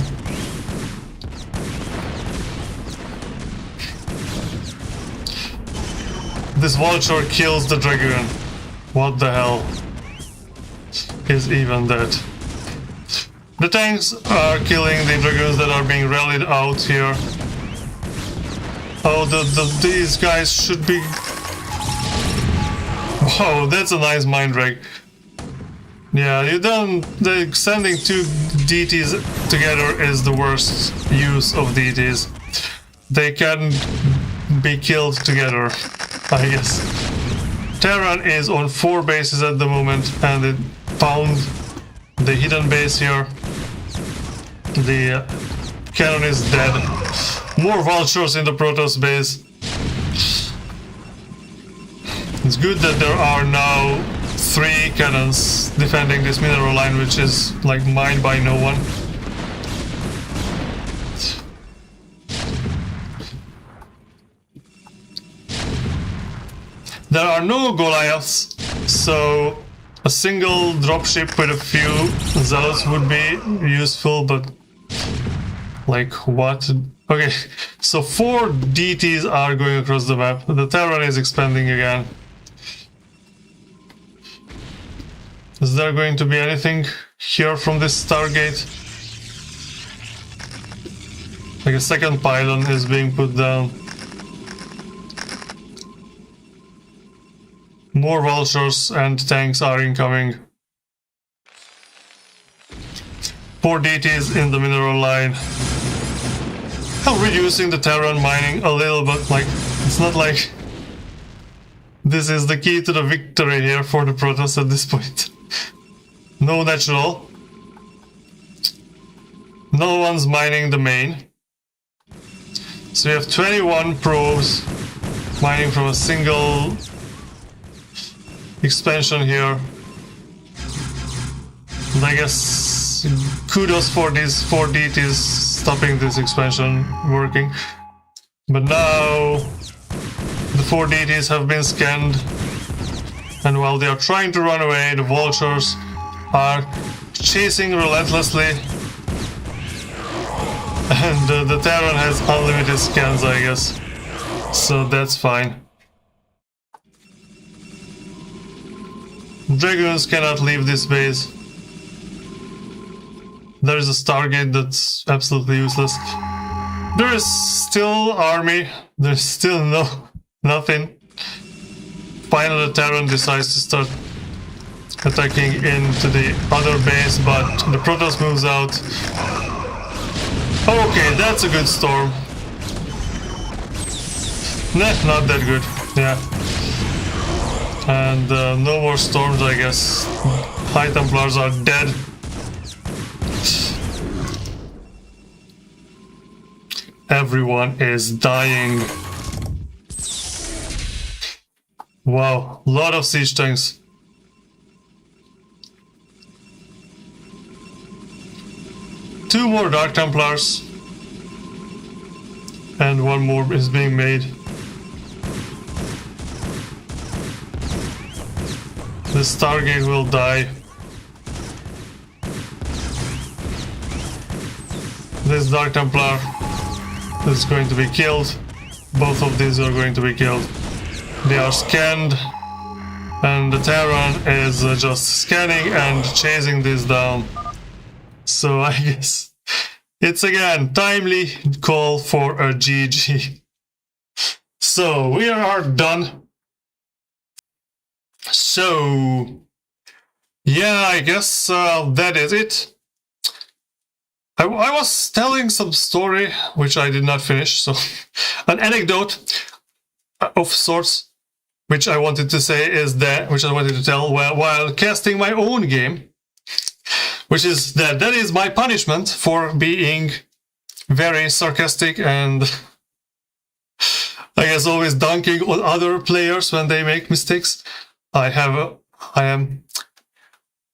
This vulture kills the dragoon. What the hell is even that? The tanks are killing the dragoons that are being rallied out here. Oh, these guys should be... Whoa, that's a nice mine drag. Yeah, sending 2 DTs together is the worst use of DTs. They can be killed together, I guess. Terran is on 4 bases at the moment, and it found the hidden base here. The cannon is dead. More vultures in the Protoss base. It's good that there are now 3 cannons defending this mineral line, which is like mined by no one. There are no Goliaths, so a single dropship with a few Zealots would be useful, but like what? Okay, so 4 DTs are going across the map. The Terran is expanding again. Is there going to be anything here from this Stargate? Like a second pylon is being put down. More vultures and tanks are incoming. 4 DTs in the mineral line. I'm reducing the Terran mining a little bit, like, it's not like this is the key to the victory here for the Protoss at this point. No natural. No one's mining the main. So we have 21 probes mining from a single expansion here. And I guess kudos for these 4 DTs stopping this expansion working. But now the 4 DTs have been scanned, and while they are trying to run away, the vultures are chasing relentlessly. And the Terran has unlimited scans, I guess. So that's fine. Dragoons cannot leave this base. There is a Stargate that's absolutely useless. There is still army. There's still nothing. Finally, the Terran decides to start attacking into the other base, but the Protoss moves out. Okay, that's a good storm. Nah, not that good. Yeah. And no more storms, I guess. High Templars are dead. Everyone is dying. Wow, lot of siege tanks. Two more Dark Templars. And one more is being made. The Stargate will die. This Dark Templar is going to be killed. Both of these are going to be killed. They are scanned. And the Terran is just scanning and chasing this down. So I guess it's again timely call for a GG. So we are done. So yeah, I guess that is it. I was telling some story which I did not finish, so an anecdote of sorts which I wanted to say is that, which I wanted to tell while casting my own game, which is that is my punishment for being very sarcastic and I guess always dunking on other players when they make mistakes. I am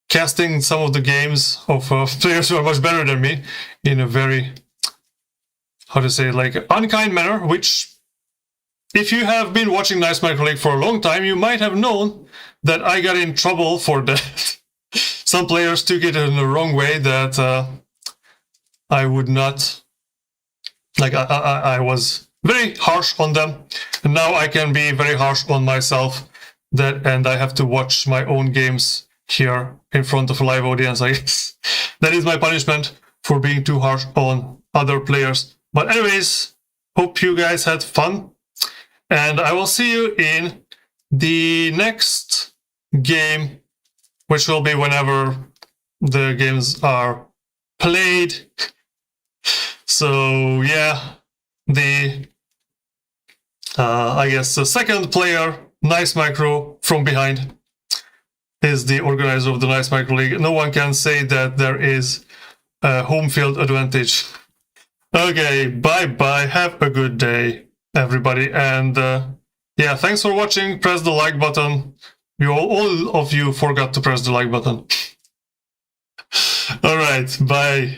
casting some of the games of players who are much better than me in a very, how to say, like unkind manner, which if you have been watching Nice Micro Leauge for a long time, you might have known that I got in trouble for that. Some players took it in the wrong way, that I would not, like I was very harsh on them, and now I can be very harsh on myself. And I have to watch my own games here in front of a live audience, I guess. That is my punishment for being too harsh on other players. But anyways, hope you guys had fun. And I will see you in the next game, which will be whenever the games are played. So yeah, I guess the second player, Nice Micro, from behind, is the organizer of the Nice Micro League. No one can say that there is a home field advantage. Okay, bye-bye. Have a good day, everybody. And yeah, thanks for watching. Press the like button. All of you forgot to press the like button. All right, bye.